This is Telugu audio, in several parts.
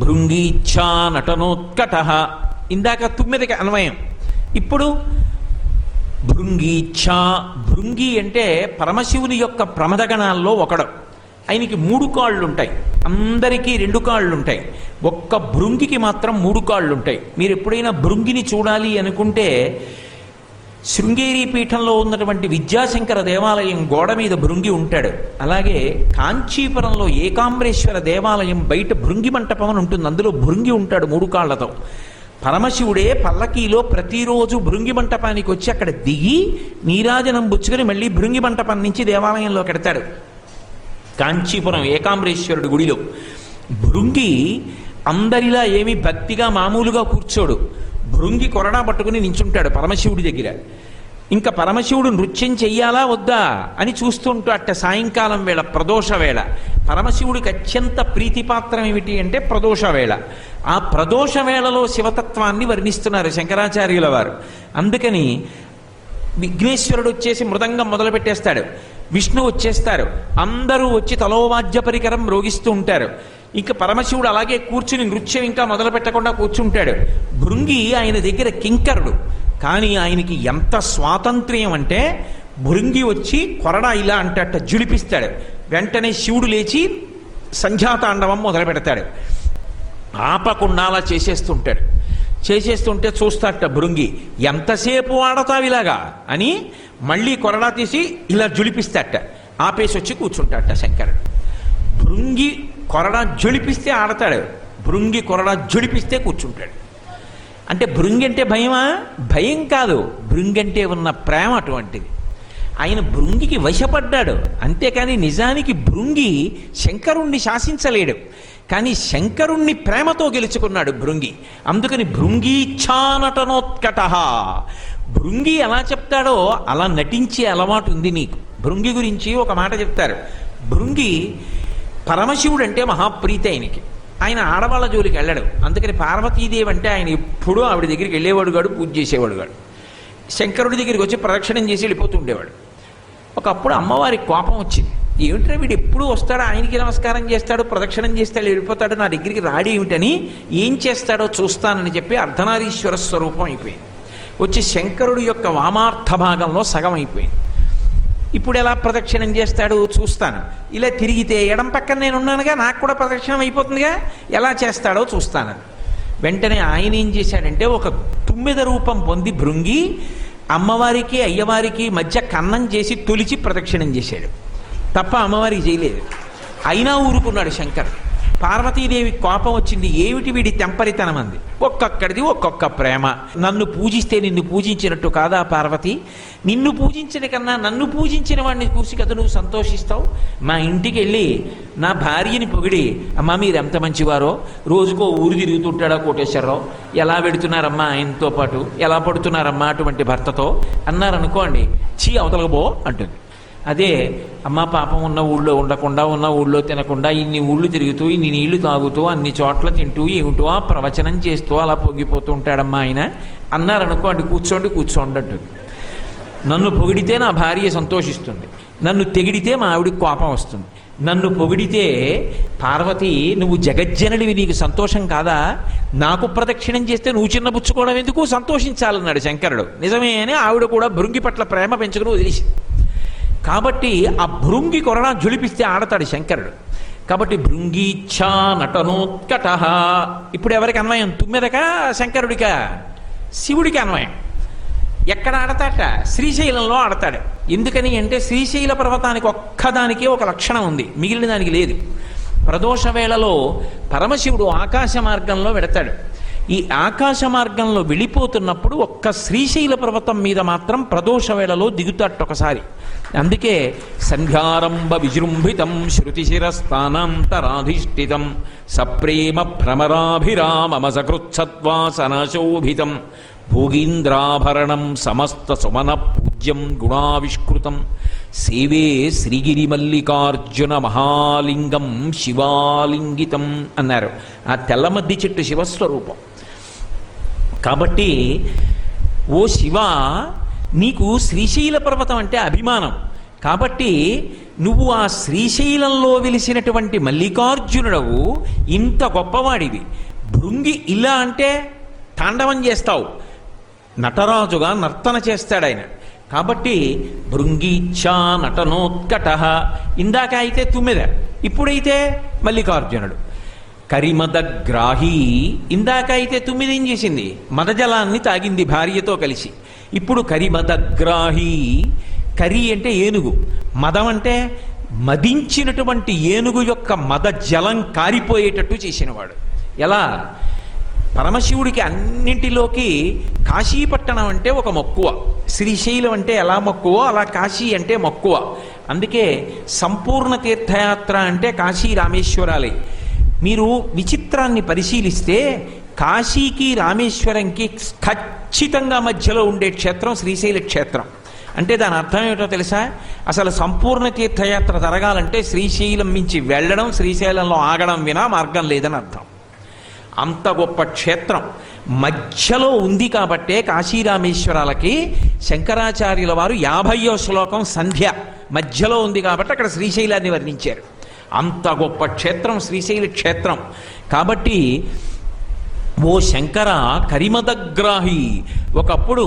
భృంగీచ్ఛా నటనోత్కట. ఇందాక తుమ్మెదకి అన్వయం. ఇప్పుడు భృంగీచ్ఛా. భృంగి అంటే పరమశివుని యొక్క ప్రమదగణాల్లో ఒకడు. ఆయనకి 3 కాళ్ళుంటాయి, అందరికీ 2 కాళ్ళుంటాయి. ఒక్క భృంగికి మాత్రం 3 కాళ్ళుంటాయి. మీరు ఎప్పుడైనా భృంగిని చూడాలి అనుకుంటే శృంగేరి పీఠంలో ఉన్నటువంటి విద్యాశంకర దేవాలయం గోడ మీద భృంగి ఉంటాడు. అలాగే కాంచీపురంలో ఏకాంబరేశ్వర దేవాలయం బయట భృంగి మంటపం అని ఉంటుంది, అందులో భృంగి ఉంటాడు 3 కాళ్లతో. పరమశివుడే పల్లకీలో ప్రతిరోజు భృంగి మంటపానికి వచ్చి అక్కడ దిగి నీరాజనం బుచ్చుకొని మళ్ళీ భృంగి మంటపం నుంచి దేవాలయంలో కెడతాడు. కాంచీపురం ఏకాంబరేశ్వరుడి గుడిలో భృంగి అందరిలా ఏమీ భక్తిగా మామూలుగా కూర్చోడు. భృంగి కొరడా పట్టుకుని నించుంటాడు పరమశివుడి దగ్గర. ఇంకా పరమశివుడు నృత్యం చెయ్యాలా వద్దా అని చూస్తుంటూ అట్ట సాయంకాలం వేళ ప్రదోష వేళ పరమశివుడికి అత్యంత ప్రీతిపాత్రం ఏమిటి అంటే ప్రదోష వేళ. ఆ ప్రదోష వేళలో శివతత్వాన్ని వర్ణిస్తున్నారు శంకరాచార్యుల వారు. అందుకని విఘ్నేశ్వరుడు వచ్చేసి మృదంగం మొదలు పెట్టేస్తాడు, విష్ణు వచ్చేస్తారు, అందరూ వచ్చి తలోవాద్య పరికరం మ్రోగిస్తూ ఉంటారు. ఇంకా పరమశివుడు అలాగే కూర్చుని నృత్యం ఇంకా మొదలు పెట్టకుండా కూర్చుంటాడు. భృంగి ఆయన దగ్గర కింకరుడు, కానీ ఆయనకి ఎంత స్వాతంత్ర్యం అంటే భృంగి వచ్చి కొరడా ఇలా అంటే జులిపిస్తాడు. వెంటనే శివుడు లేచి సంధ్యాతాండవం మొదలు పెడతాడు. ఆపకుండా అలా చేసేస్తుంటే చూస్తాట భృంగి, ఎంతసేపు ఆడతావు ఇలాగా అని మళ్ళీ కొరడా తీసి ఇలా జులిపిస్తాట. ఆపేసి వచ్చి కూర్చుంటాట శంకరుడు. భృంగి కొరడా జులిపిస్తే ఆడతాడు, భృంగి కొరడా జులిపిస్తే కూర్చుంటాడు. అంటే భృంగి అంటే భయమా? భయం కాదు, భృంగి అంటే ఉన్న ప్రేమ అటువంటిది. ఆయన భృంగికి వశపడ్డాడు, అంతేకాని నిజానికి భృంగి శంకరుణ్ణి శాసించలేడు, కానీ శంకరుణ్ణి ప్రేమతో గెలుచుకున్నాడు భృంగి. అందుకని భృంగీచ్ఛానటనోత్కట. భృంగి ఎలా చెప్తాడో అలా నటించే అలవాటు ఉంది నీకు. భృంగి గురించి ఒక మాట చెప్తారు. భృంగి పరమశివుడు అంటే మహాప్రీతి ఆయనకి. ఆయన ఆడవాళ్ళ జోలికి వెళ్ళడు. అందుకని పార్వతీదేవి అంటే ఆయన ఎప్పుడూ ఆవిడ దగ్గరికి వెళ్ళేవాడు కాడు, పూజ చేసేవాడు కాడు. శంకరుడి దగ్గరికి వచ్చి ప్రదక్షిణం చేసి వెళ్ళిపోతుండేవాడు. ఒకప్పుడు అమ్మవారికి కోపం వచ్చింది, ఏమిటో వీడు ఎప్పుడు వస్తాడో, ఆయనకి నమస్కారం చేస్తాడు, ప్రదక్షిణం చేస్తాడు, వెళ్ళిపోతాడు, నా దగ్గరికి రాడి ఏమిటని ఏం చేస్తాడో చూస్తానని చెప్పి అర్ధనారీశ్వర స్వరూపం అయిపోయింది. వచ్చి శంకరుడి యొక్క వామార్థ భాగంలో సగం అయిపోయింది. ఇప్పుడు ఎలా ప్రదక్షిణం చేస్తాడు చూస్తాను. ఇలా తిరిగితే ఎడం పక్కన నేనున్నానుగా, నాకు కూడా ప్రదక్షిణం అయిపోతుందిగా, ఎలా చేస్తాడో చూస్తాను. వెంటనే ఆయన ఏం చేశాడంటే ఒక తుమ్మెద రూపం పొంది భృంగి అమ్మవారికి అయ్యవారికి మధ్య కన్నం చేసి తొలిచి ప్రదక్షిణం చేశాడు తప్ప అమ్మవారికి చేయలేదు. అయినా ఊరుకున్నాడు శంకర్. పార్వతీదేవి కోపం వచ్చింది, ఏమిటి వీడి తెంపరితనం అంది. ఒక్కొక్కడిది ఒక్కొక్క ప్రేమ. నన్ను పూజిస్తే నిన్ను పూజించినట్టు కాదా పార్వతి? నిన్ను పూజించిన కన్నా నన్ను పూజించిన వాడిని చూసి కదా నువ్వు సంతోషిస్తావు. మా ఇంటికి వెళ్ళి నా భార్యని పొగిడి, అమ్మా మీరు ఎంత మంచివారో, రోజుకో ఊరు తిరుగుతుంటాడా కోటేశ్వరరావు, ఎలా పెడుతున్నారమ్మా ఆయనతో పాటు, ఎలా పడుతున్నారమ్మా అటువంటి భర్తతో అన్నారనుకోండి, చీ అవతలకు పో అంటుంది. అదే అమ్మ పాపం ఉన్న ఊళ్ళో ఉండకుండా, ఉన్న ఊళ్ళో తినకుండా, ఇన్ని ఊళ్ళు తిరుగుతూ, ఇన్ని నీళ్లు తాగుతూ, అన్ని చోట్ల తింటూ, ఏమిటో ఆ ప్రవచనం చేస్తూ అలా పొంగిపోతూ ఉంటాడమ్మా ఆయన అన్నారనుకోండి, కూర్చోండి అంటుంది. నన్ను పొగిడితే నా భార్య సంతోషిస్తుంది, నన్ను తెగిడితే మా ఆవిడికి కోపం వస్తుంది. నన్ను పొగిడితే పార్వతి నువ్వు జగజ్జనడివి, నీకు సంతోషం కాదా? నాకు ప్రదక్షిణం చేస్తే నువ్వు చిన్నబుచ్చుకోవడం ఎందుకు, సంతోషించాలన్నాడు శంకరుడు. నిజమే అని ఆవిడ కూడా భృంగి పట్ల ప్రేమ పెంచుకుని వదిలేసి. కాబట్టి ఆ భృంగి కొరడా జులిపిస్తే ఆడతాడు శంకరుడు. కాబట్టి భృంగీచ్ఛా నటనోత్కట. ఇప్పుడు ఎవరికి అన్వయం? తుమ్మెదకా శంకరుడికా? శివుడికి అన్వయం. ఎక్కడ ఆడతాట? శ్రీశైలంలో ఆడతాడు. ఎందుకని అంటే శ్రీశైల పర్వతానికి ఒక్కదానికే ఒక లక్షణం ఉంది, మిగిలిన దానికి లేదు. ప్రదోష వేళలో పరమశివుడు ఆకాశ మార్గంలో వెడతాడు. ఈ ఆకాశ మార్గంలో వెళ్ళిపోతున్నప్పుడు ఒక్క శ్రీశైల పర్వతం మీద మాత్రం ప్రదోష వేళలో దిగుతాడు ఒకసారి. అందుకే సంధ్యారంభ విజృంభితం శృతిశిరస్థానాంతరాధిష్ఠితం సప్రేమ భ్రమరాభిరామమ సకృత్సత్వాసనశోభితం భోగీంద్రాభరణం సమస్త సుమన పూజ్యం గుణావిష్కృతం సేవే శ్రీగిరిమల్లికార్జున మహాలింగం శివాలింగితం అన్నారు. ఆ తెల్లమద్ది చెట్టు శివస్వరూపం. కాబట్టి ఓ శివ, నీకు శ్రీశైల పర్వతం అంటే అభిమానం, కాబట్టి నువ్వు ఆ శ్రీశైలంలో వెలిసినటువంటి మల్లికార్జునుడవు, ఇంత గొప్పవాడివి. భృంగి ఇలా అంటే తాండవం చేస్తావు, నటరాజుగా నర్తన చేస్తాడు ఆయన. కాబట్టి భృంగీచ్ఛా నటనోత్కట. ఇందాక అయితే తుమ్మెద, ఇప్పుడైతే మల్లికార్జునుడు. కరిమదగ్రాహి, ఇందాక అయితే తుమ్మిది ఏం చేసింది? మదజలాన్ని తాగింది భార్యతో కలిసి. ఇప్పుడు కరిమదగ్రాహి. కరి అంటే ఏనుగు, మదం అంటే మదించినటువంటి ఏనుగు యొక్క మద జలం కారిపోయేటట్టు చేసినవాడు. ఎలా? పరమశివుడికి అన్నింటిలోకి కాశీపట్టణం అంటే ఒక మక్కువ. శ్రీశైలం అంటే ఎలా మక్కువో అలా కాశీ అంటే మక్కువ. అందుకే సంపూర్ణ తీర్థయాత్ర అంటే కాశీ రామేశ్వరాలే. మీరు విచిత్రాన్ని పరిశీలిస్తే కాశీకి రామేశ్వరంకి ఖచ్చితంగా మధ్యలో ఉండే క్షేత్రం శ్రీశైల క్షేత్రం. అంటే దాని అర్థం ఏమిటో తెలుసా? అసలు సంపూర్ణ తీర్థయాత్ర జరగాలంటే శ్రీశైలం మించి వెళ్ళడం, శ్రీశైలంలో ఆగడం వినా మార్గం లేదని అర్థం. అంత గొప్ప క్షేత్రం మధ్యలో ఉంది కాబట్టే కాశీరామేశ్వరాలకి శంకరాచార్యుల వారు 50వ శ్లోకం సంధ్య మధ్యలో ఉంది కాబట్టి అక్కడ శ్రీశైలాన్ని వర్ణించారు. అంత గొప్ప క్షేత్రం శ్రీశైల క్షేత్రం. కాబట్టి ఓ శంకర కరిమదగ్రాహి, ఒకప్పుడు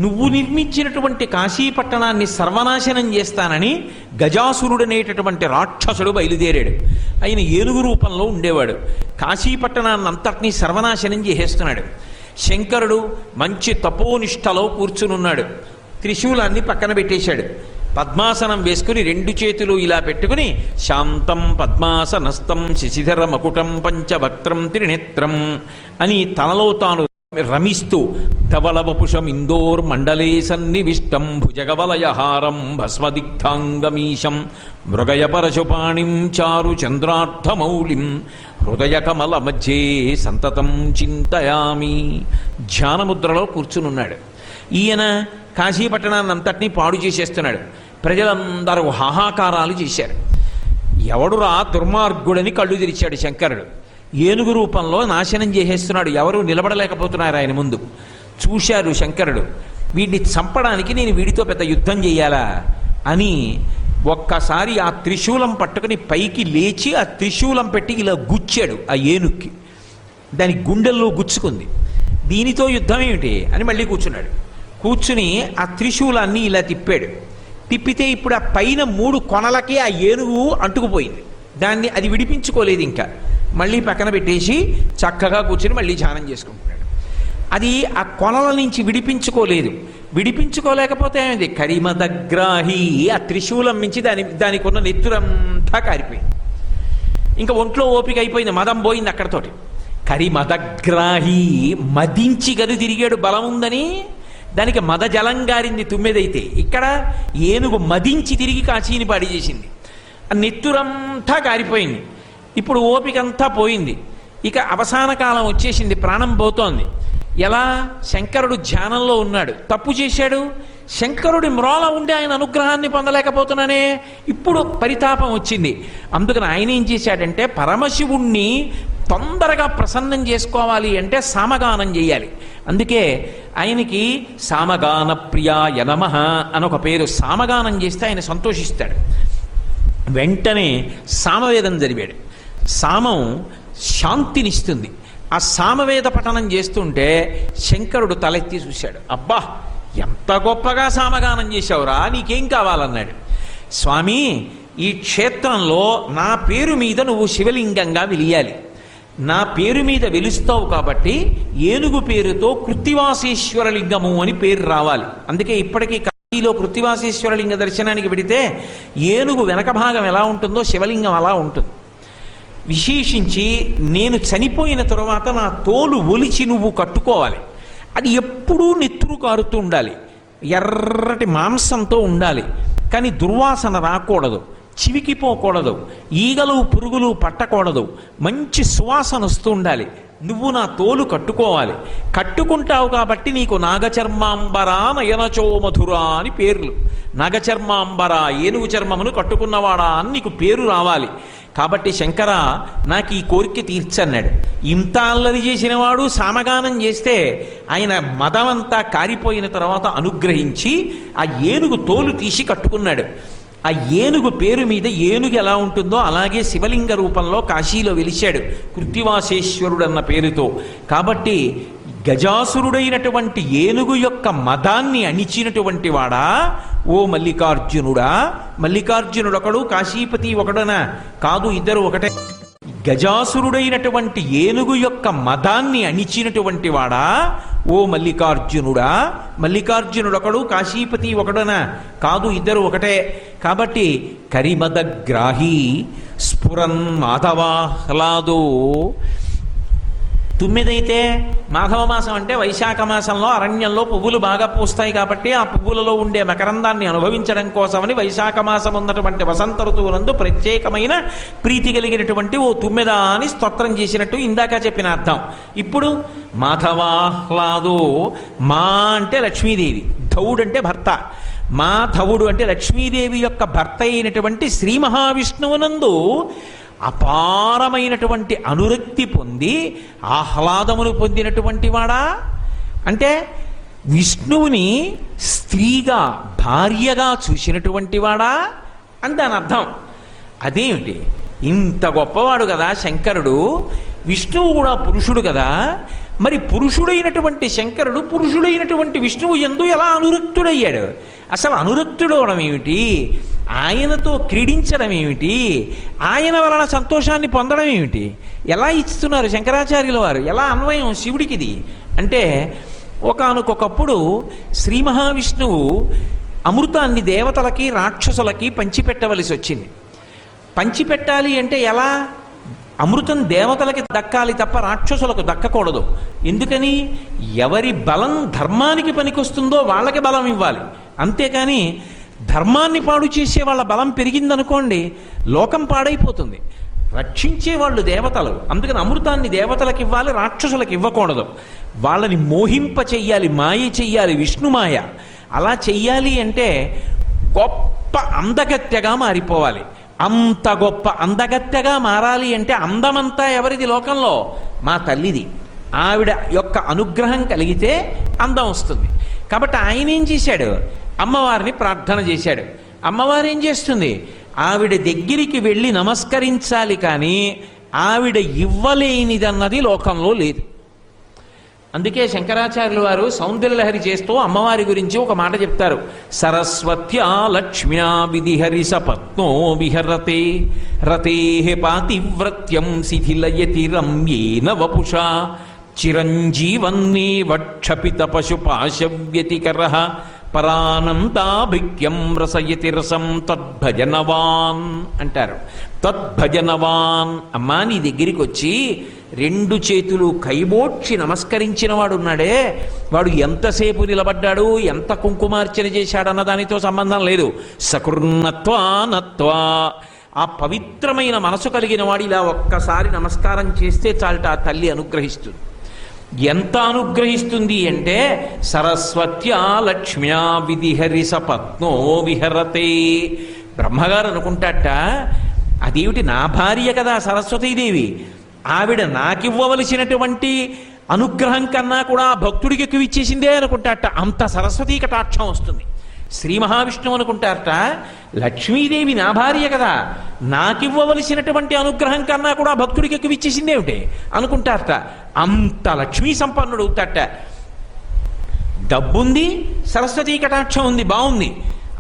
నువ్వు నిర్మించినటువంటి కాశీపట్టణాన్ని సర్వనాశనం చేస్తానని గజాసురుడనేటటువంటి రాక్షసుడు బయలుదేరాడు. ఆయన ఏనుగు రూపంలో ఉండేవాడు. కాశీపట్టణాన్ని అంతటినీ సర్వనాశనం చేసేస్తున్నాడు. శంకరుడు మంచి తపోనిష్టలో కూర్చునున్నాడు. త్రిశూలాన్ని పక్కన పెట్టేశాడు. పద్మాసనం వేసుకుని 2 చేతులు ఇలా పెట్టుకుని శాంతం పద్మాసనస్థం శశిధర మకుటం పంచవక్త్రం త్రినేత్రం అని తనలో తాను రమిస్తూ ధవళవపుషం ఇందోర్ మండలే సన్నివిష్టం భుజగవలయహారం భస్మదిగ్ధాంగమీశం మృగయ పరశుపాణిం చారు చంద్రార్థమౌళిం హృదయ కమల మధ్యే సంతతం చింతయామి. ధ్యానముద్రలో కూర్చునున్నాడు. ఈయన కాశీపట్టణాన్ని అంతటినీ పాడు చేసేస్తున్నాడు. ప్రజలందరూ హాహాకారాలు చేశారు. ఎవడురా దుర్మార్గుడని కళ్ళు తెరిచాడు శంకరుడు. ఏనుగు రూపంలో నాశనం చేసేస్తున్నాడు. ఎవరు నిలబడలేకపోతున్నారు ఆయన ముందు. చూశారు శంకరుడు, వీడిని చంపడానికి నేను వీడితో పెద్ద యుద్ధం చెయ్యాలా అని ఒక్కసారి ఆ త్రిశూలం పట్టుకుని పైకి లేచి ఆ త్రిశూలం పెట్టి ఇలా గుచ్చాడు ఆ ఏనుక్కి. దాని గుండెల్లో గుచ్చుకుంది. దీనితో యుద్ధం ఏమిటి అని మళ్ళీ కూర్చున్నాడు. కూర్చుని ఆ త్రిశూలాన్ని ఇలా తిప్పాడు. తిప్పితే ఇప్పుడు ఆ పైన 3 కొనలకి ఆ ఏనుగు అంటుకుపోయింది. దాన్ని అది విడిపించుకోలేదు. ఇంకా మళ్ళీ పక్కన పెట్టేసి చక్కగా కూర్చుని మళ్ళీ ధ్యానం చేసుకుంటున్నాడు. అది ఆ కొనల నుంచి విడిపించుకోలేదు. విడిపించుకోలేకపోతే ఏమైంది? కరిమదగ్రాహి, ఆ త్రిశూలం నుంచి దానికి ఉన్న నెత్తురంతా కారిపోయింది. ఇంకా ఒంట్లో ఓపిక అయిపోయింది, మదం పోయింది అక్కడతోటి. కరిమదగ్రాహి, మదించి గది తిరిగాడు బలం ఉందని. దానికి మద జలం గారింది తుమ్మెదైతే. ఇక్కడ ఏనుగు మదించి తిరిగి కాశీని పాడి చేసింది. ఆ నెత్తురంతా కారిపోయింది. ఇప్పుడు ఓపికంతా పోయింది. ఇక అవసాన కాలం వచ్చేసింది, ప్రాణం పోతోంది. ఎలా? శంకరుడు ధ్యానంలో ఉన్నాడు, తప్పు చేశాడు. శంకరుడి మ్రోల ఉండి ఆయన అనుగ్రహాన్ని పొందలేకపోతున్నానే. ఇప్పుడు పరితాపం వచ్చింది. అందుకని ఆయన ఏం చేశాడంటే పరమశివుణ్ణి తొందరగా ప్రసన్నం చేసుకోవాలి అంటే సామగానం చేయాలి. అందుకే ఆయనకి సామగాన ప్రియాయ నమః అని ఒక పేరు. సామగానం చేస్తే ఆయన సంతోషిస్తాడు. వెంటనే సామవేదం చదివాడు. సామం శాంతినిస్తుంది. ఆ సామవేద పఠనం చేస్తుంటే శంకరుడు తలెత్తి చూశాడు. అబ్బా, ఎంత గొప్పగా సామగానం చేశావురా, నీకేం కావాలన్నాడు. స్వామి, ఈ క్షేత్రంలో నా పేరు మీద నువ్వు శివలింగంగా వెలియాలి. నా పేరు మీద వెలుస్తావు కాబట్టి ఏనుగు పేరుతో కృత్తివాసేశ్వరలింగము అని పేరు రావాలి. అందుకే ఇప్పటికీ కాశీలో కృత్తివాసేశ్వరలింగ దర్శనానికి వెడితే ఏనుగు వెనక భాగం ఎలా ఉంటుందో శివలింగం అలా ఉంటుంది. విశేషించి నేను చనిపోయిన తరువాత నా తోలు ఒలిచి నువ్వు కట్టుకోవాలి. అది ఎప్పుడూ నెత్తురు కారుతూ ఉండాలి. ఎర్రటి మాంసంతో ఉండాలి. కానీ దుర్వాసన రాకూడదు, చివికిపోకూడదు, ఈగలు పురుగులు పట్టకూడదు, మంచి సువాసన వస్తూ ఉండాలి. నువ్వు నా తోలు కట్టుకోవాలి. కట్టుకుంటావు కాబట్టి నీకు నాగచర్మాంబరా నయనచో మధురా అని పేర్లు. నాగచర్మాంబర, ఏనుగు చర్మమును కట్టుకున్నవాడా అని నీకు పేరు రావాలి. కాబట్టి శంకర, నాకు ఈ కోరిక తీర్చన్నాడు. ఇంత అల్లరి చేసినవాడు సామగానం చేస్తే ఆయన మదమంతా కారిపోయిన తర్వాత అనుగ్రహించి ఆ ఏనుగు తోలు తీసి కట్టుకున్నాడు. ఆ ఏనుగు పేరు మీద ఏనుగు ఎలా ఉంటుందో అలాగే శివలింగ రూపంలో కాశీలో వెలిశాడు కృత్తివాసేశ్వరుడు అన్న పేరుతో. కాబట్టి గజాసురుడైనటువంటి ఏనుగు యొక్క మదాన్ని అణిచినటువంటి వాడా ఓ మల్లికార్జునుడా. మల్లికార్జునుడొకడు కాశీపతి ఒకడనా? కాదు, ఇద్దరు ఒకటే. గజాసురుడైనటువంటి ఏనుగు యొక్క మదాన్ని అణిచినటువంటి వాడా ఓ మల్లికార్జునుడా. మల్లికార్జునుడొకడు కాశీపతి ఒకడనా? కాదు, ఇద్దరు ఒకటే. కాబట్టి కరిమదగ్రాహి స్ఫురన్ మాధవాహ్లాదో. తుమ్మిదైతే మాఘవ మాసం అంటే వైశాఖ మాసంలో అరణ్యంలో పువ్వులు బాగా పూస్తాయి కాబట్టి ఆ పువ్వులలో ఉండే మకరందాన్ని అనుభవించడం కోసమని వైశాఖ మాసం ఉన్నటువంటి వసంత ఋతువునందు ప్రత్యేకమైన ప్రీతి కలిగినటువంటి ఓ తుమ్మెద అని స్తోత్రం చేసినట్టు ఇందాక చెప్పిన అర్థం. ఇప్పుడు మాధవాహ్లాదో. మా అంటే లక్ష్మీదేవి, ధవుడు అంటే భర్త. మాధవుడు అంటే లక్ష్మీదేవి యొక్క భర్త అయినటువంటి శ్రీ మహావిష్ణువునందు అపారమైనటువంటి అనురక్తి పొంది ఆహ్లాదమును పొందినటువంటి వాడా. అంటే విష్ణువుని స్త్రీగా భార్యగా చూసినటువంటి వాడా అని దాని అర్థం. అదేమిటి, ఇంత గొప్పవాడు కదా శంకరుడు, విష్ణువు కూడా పురుషుడు కదా, మరి పురుషుడైనటువంటి శంకరుడు పురుషుడైనటువంటి విష్ణువు యందు ఎలా అనురక్తుడయ్యాడు? అసలు అనురక్తుడవడం ఏమిటి? ఆయనతో క్రీడించడం ఏమిటి? ఆయన వలన సంతోషాన్ని పొందడం ఏమిటి? ఎలా ఇస్తున్నారు శంకరాచార్యుల వారు? ఎలా అన్వయం శివుడికి ఇది అంటే, ఒకానొకప్పుడు శ్రీ మహావిష్ణువు అమృతాన్ని దేవతలకి రాక్షసులకి పంచిపెట్టవలసి వచ్చింది. పంచిపెట్టాలి అంటే ఎలా? అమృతం దేవతలకి దక్కాలి తప్ప రాక్షసులకు దక్కకూడదు. ఎందుకని? ఎవరి బలం ధర్మానికి పనికొస్తుందో వాళ్ళకి బలం ఇవ్వాలి. అంతేకాని ధర్మాన్ని పాడు చేసే వాళ్ళ బలం పెరిగిందనుకోండి, లోకం పాడైపోతుంది. రక్షించే వాళ్ళు దేవతలు, అందుకని అమృతాన్ని దేవతలకు ఇవ్వాలి, రాక్షసులకు ఇవ్వకూడదు. వాళ్ళని మోహింప చెయ్యాలి, మాయ చెయ్యాలి, విష్ణుమాయ. అలా చెయ్యాలి అంటే గొప్ప అందగత్తెగా మారిపోవాలి. అంత గొప్ప అందగత్తెగా మారాలి అంటే అందమంతా ఎవరిది లోకంలో? మా తల్లిది. ఆవిడ యొక్క అనుగ్రహం కలిగితే అందం వస్తుంది. కాబట్టి ఆయన ఏం చేశాడు? అమ్మవారిని ప్రార్థన చేశాడు. అమ్మవారు ఏం చేస్తుంది? ఆవిడ దగ్గరికి వెళ్ళి నమస్కరించాలి, కానీ ఆవిడ ఇవ్వలేనిదన్నది లోకంలో లేదు. అందుకే శంకరాచార్యుల వారు సౌందర్యలహరి చేస్తూ అమ్మవారి గురించి ఒక మాట చెప్తారు. సరస్వత్యా లక్ష్మ్యా విధిహరి సపత్నో విహరతే రతే పాతివ్రత్యం శిథిలయతి రమ్యేన వపుషా చిరంజీవన్నే వక్షపిత పశుపాశవ్యతికరః పరానంతాభిక్యం రసయతి రసం తద్భజనవాన్ అంటారు. తద్భజనవాన్. అమ్మా, నీ దగ్గరికి వచ్చి రెండు చేతులు కైబోడ్చి నమస్కరించిన వాడు ఉన్నాడే, వాడు ఎంతసేపు నిలబడ్డాడు, ఎంత కుంకుమార్చన చేశాడన్న దానితో సంబంధం లేదు. సకృన్నత్వా నత్వా. ఆ పవిత్రమైన మనసు కలిగిన వాడు ఇలా ఒక్కసారి నమస్కారం చేస్తే చాలట, ఆ తల్లి అనుగ్రహిస్తుంది. ఎంత అనుగ్రహిస్తుంది అంటే, సరస్వత్యా లక్ష్మ్యా విధిహరి సపత్నో విహరతే. బ్రహ్మగారు అనుకుంటాట, అదేమిటి, నా భార్య కదా సరస్వతీదేవి, ఆవిడ నాకివ్వవలసినటువంటి అనుగ్రహం కన్నా కూడా భక్తుడికి ఎక్కువ ఇచ్చేసిందే అనుకుంటాట. అంత సరస్వతీ కటాక్షం వస్తుంది. శ్రీ మహావిష్ణువు అనుకుంటారట, లక్ష్మీదేవి నా భార్య కదా, నాకివ్వవలసినటువంటి అనుగ్రహం కన్నా కూడా భక్తుడికి ఎక్కువ ఇచ్చేసిందేమిటి అనుకుంటారట. అంత లక్ష్మీ సంపన్నుడు అవుతాట. డబ్బుంది, సరస్వతీ కటాక్షం ఉంది, బాగుంది.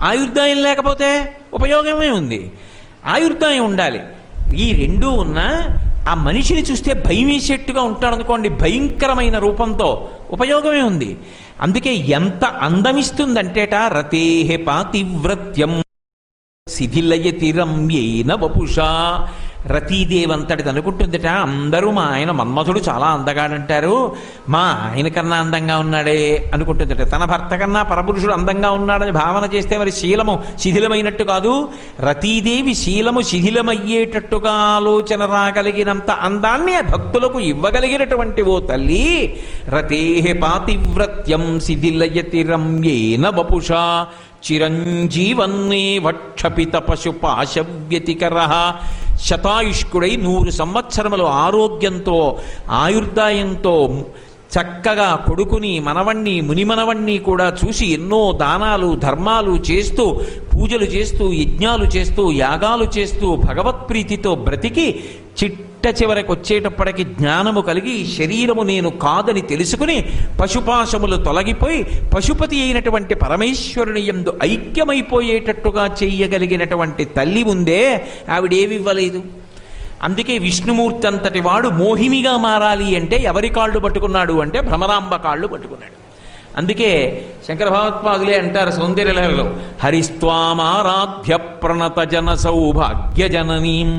ఆయుర్దాయం లేకపోతే ఉపయోగమే ఉంది. ఆయుర్దాయం ఉండాలి. ఈ రెండూ ఉన్నా ఆ మనిషిని చూస్తే భయం వేసేట్టుగా ఉంటాడు అనుకోండి, భయంకరమైన రూపంతో, ఉపయోగమే ఉంది. అందుకే ఎంత అందమిస్తుందంటేట, రతేహే పాతివ్రత్యం శిథిలయతి రమ్యేన వపుషా. రతీదేవంతటిది అనుకుంటుందట, అందరూ మా ఆయన మన్మథుడు చాలా అందగాడంటారు, మా ఆయన కన్నా అందంగా ఉన్నాడే అనుకుంటుందట. తన భర్త కన్నా పరపురుషుడు అందంగా ఉన్నాడని భావన చేస్తే మరి శీలము శిథిలమైనట్టు కాదు. రతీదేవి శీలము శిథిలమయ్యేటట్టుగా ఆలోచన రాగలిగినంత అందాన్ని భక్తులకు ఇవ్వగలిగినటువంటి ఓ తల్లి. రతేహే పాతివ్రత్యం శిథిలయతి రమ్యేన వపుషా చిరంజీవన్నే వక్షపిత పశుపాశవ్యతికరః. శతాయుష్కుడై 100 సంవత్సరములు ఆరోగ్యంతో ఆయుర్దాయంతో చక్కగా కొడుకుని మనవణ్ణి మునిమనవణ్ణి కూడా చూసి ఎన్నో దానాలు ధర్మాలు చేస్తూ పూజలు చేస్తూ యజ్ఞాలు చేస్తూ యాగాలు చేస్తూ భగవత్ప్రీతితో బ్రతికి చిట్ట చివరికి వచ్చేటప్పటికి జ్ఞానము కలిగి శరీరము నేను కాదని తెలుసుకుని పశుపాశములు తొలగిపోయి పశుపతి అయినటువంటి పరమేశ్వరుని యందు ఐక్యమైపోయేటట్టుగా చెయ్యగలిగినటువంటి తల్లి ఉందే ఆవిడేమివ్వలేదు. అందుకే విష్ణుమూర్తి అంతటి వాడు మోహినిగా మారాలి అంటే ఎవరి కాళ్ళు పట్టుకున్నాడు అంటే భ్రమరాంబ కాళ్ళు పట్టుకున్నాడు. అందుకే శంకర భగవత్పాదులే అంటారు సౌందర్యలహరిలో, హరిస్త్వామారాధ్య ప్రణత జన సౌభాగ్య జననీం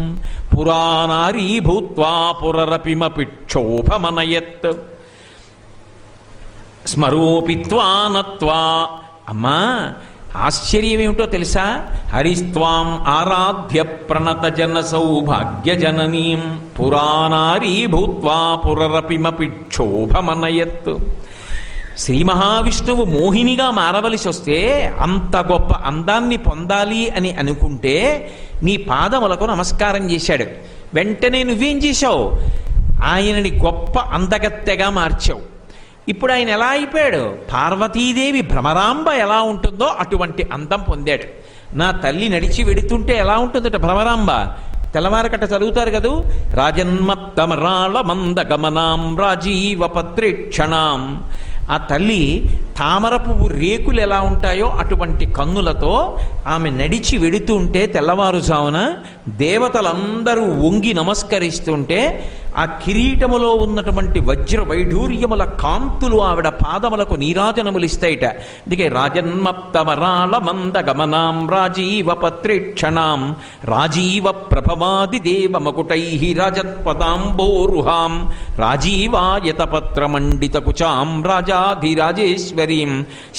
పురాణారీ భూత్వా పురరపిమపి క్షోభమనయత్ స్మరోపిత్వానత్వా. అమ్మా ఆశ్చర్యం ఏమిటో తెలుసా? హరిస్త్వాం ఆరాధ్య ప్రణత జన సౌభాగ్య జననీం పురాణారీ భూత్వా పురరపిమపి క్షోభమనయత్. శ్రీ మహావిష్ణువు మోహినిగా మారవలసి వస్తే, అంత గొప్ప అందాన్ని పొందాలి అని అనుకుంటే నీ పాదములకు నమస్కారం చేశాడు. వెంటనే నువ్వేం చేశావు? ఆయనని గొప్ప అందగత్తెగా మార్చావు. ఇప్పుడు ఆయన ఎలా అయిపోయాడు? పార్వతీదేవి భ్రమరాంబ ఎలా ఉంటుందో అటువంటి అందం పొందాడు. నా తల్లి నడిచి వెడుతుంటే ఎలా ఉంటుందట భ్రమరాంబ? తెల్లవారకట్ట చదువుతారు కదూ, రాజన్మత్తమరాళ మంద గమనాం రాజీవ పత్రేక్షణాం. ఆ తల్లి తామర పువ్వు రేకులు ఎలా ఉంటాయో అటువంటి కన్నులతో ఆమె నడిచి వెడుతుంటే తెల్లవారుజామున దేవతలందరూ వంగి నమస్కరిస్తుంటే ఆ కిరీటములో ఉన్నటువంటి వజ్ర వైఢూర్యముల కాంతులు ఆవిడ పాదములకు నీరాజనములిస్తాయిట. అందుకే రాజన్మప్తవరాళ మంద గమనాం రాజీవ పత్రేక్షణాం రాజీవ ప్రభవాది దేవ మకుటై రాజత్పదాంబోరుహాం రాజీవాయతపత్రమండిత కుచాం రాజాధిరాజేశ్వరీం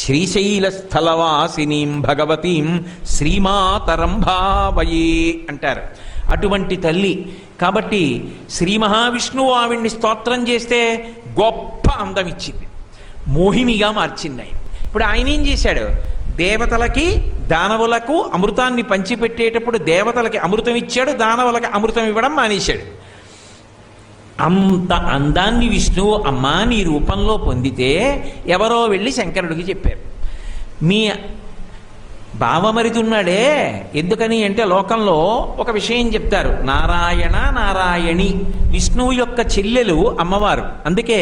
శ్రీశైలస్థలవాసినీం భగవతీం శ్రీమాతరం భావయే అంటారు. అటువంటి తల్లి కాబట్టి శ్రీ మహావిష్ణువు ఆవిడ్ని స్తోత్రం చేస్తే గొప్ప అందం ఇచ్చింది, మోహినిగా మార్చింది ఆయన. ఇప్పుడు ఆయన ఏం చేశాడు? దేవతలకి దానవులకు అమృతాన్ని పంచిపెట్టేటప్పుడు దేవతలకి అమృతం ఇచ్చాడు, దానవులకి అమృతం ఇవ్వడం మానేశాడు. అంత అందాన్ని విష్ణువు అమ్మా నీ రూపంలో పొందితే ఎవరో వెళ్ళి శంకరుడికి చెప్పారు, మీ బావమరిదున్నాడే. ఎందుకని అంటే లోకంలో ఒక విషయం చెప్తారు, నారాయణ నారాయణి విష్ణువు యొక్క చెల్లెలు అమ్మవారు. అందుకే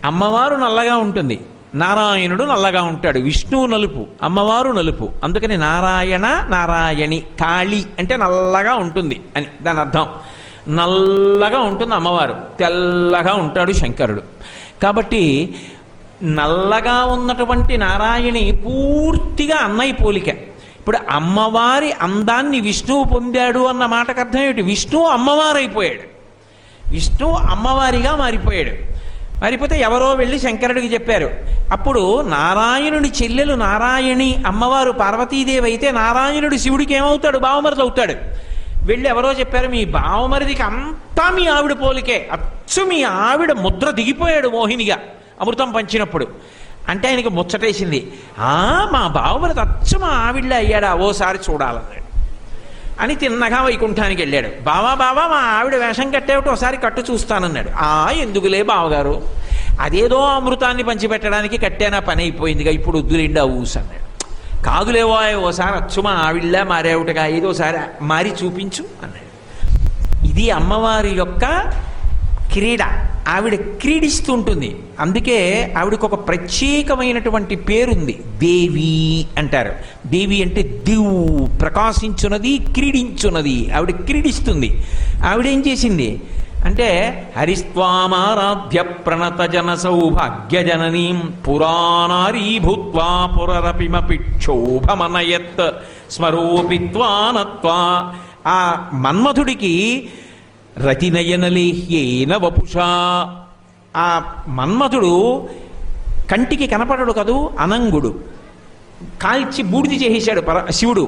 అమ్మవారు నల్లగా ఉంటుంది, నారాయణుడు నల్లగా ఉంటాడు. విష్ణువు నలుపు, అమ్మవారు నలుపు. అందుకని నారాయణ నారాయణి. కాళి అంటే నల్లగా ఉంటుంది అని దాని అర్థం. నల్లగా ఉంటుంది అమ్మవారు, తెల్లగా ఉంటాడు శంకరుడు. కాబట్టి నల్లగా ఉన్నటువంటి నారాయణి పూర్తిగా అన్నయ్య పోలిక. ఇప్పుడు అమ్మవారి అందాన్ని విష్ణువు పొందాడు అన్న మాటకు అర్థం ఏమిటి? విష్ణువు అమ్మవారు అయిపోయాడు, విష్ణువు అమ్మవారిగా మారిపోయాడు. మారిపోతే ఎవరో వెళ్ళి శంకరుడికి చెప్పారు. అప్పుడు నారాయణుడి చెల్లెలు నారాయణి అమ్మవారు పార్వతీదేవి అయితే నారాయణుడు శివుడికి ఏమవుతాడు? బావమరిది అవుతాడు. వెళ్ళి ఎవరో చెప్పారు, మీ బావమరిదికి అంతా మీ ఆవిడ పోలికే, అచ్చు మీ ఆవిడ ముద్ర దిగిపోయాడు మోహినిగా అమృతం పంచినప్పుడు. అంటే ఆయనకి ముచ్చటేసింది. మా బావమరిది అచ్చు మా ఆవిడలే అయ్యాడా, ఓసారి చూడాలన్నాడు. అని తిన్నగా వైకుంఠానికి వెళ్ళాడు. బావా బావా మా ఆవిడ వేషం కట్టేవిటి ఒకసారి కట్టు చూస్తానన్నాడు. ఎందుకులే బావగారు, అదేదో అమృతాన్ని పంచిపెట్టడానికి కట్టేనా, పని అయిపోయిందిగా, ఇప్పుడు వద్దులేండి ఆ ఊసు అన్నాడు. కాదులేవో ఓసారి అచ్చు మా ఆవిడలా మారేవుటగా, ఏదోసారి మారి చూపించు అన్నాడు. ఇది అమ్మవారి యొక్క క్రీడ. ఆవిడ క్రీడిస్తూ ఉంటుంది. అందుకే ఆవిడకు ఒక ప్రత్యేకమైనటువంటి పేరుంది, దేవి అంటారు. దేవి అంటే దివ్, ప్రకాశించున్నది, క్రీడించున్నది. ఆవిడ క్రీడిస్తుంది. ఆవిడేం చేసింది అంటే హరిస్త్వామారాధ్య ప్రణత జన సౌభాగ్య జననీం పురాణారీ భూత్వా పురరపిమపి క్షోభమనయత్ స్మరోపిత్వానత్వా. ఆ మన్మధుడికి రతినయనలేహ్యేన వపుషా. ఆ మన్మధుడు కంటికి కనపడడు కదూ, అనంగుడు, కాల్చి బూడిది చేసేశాడు శివుడు.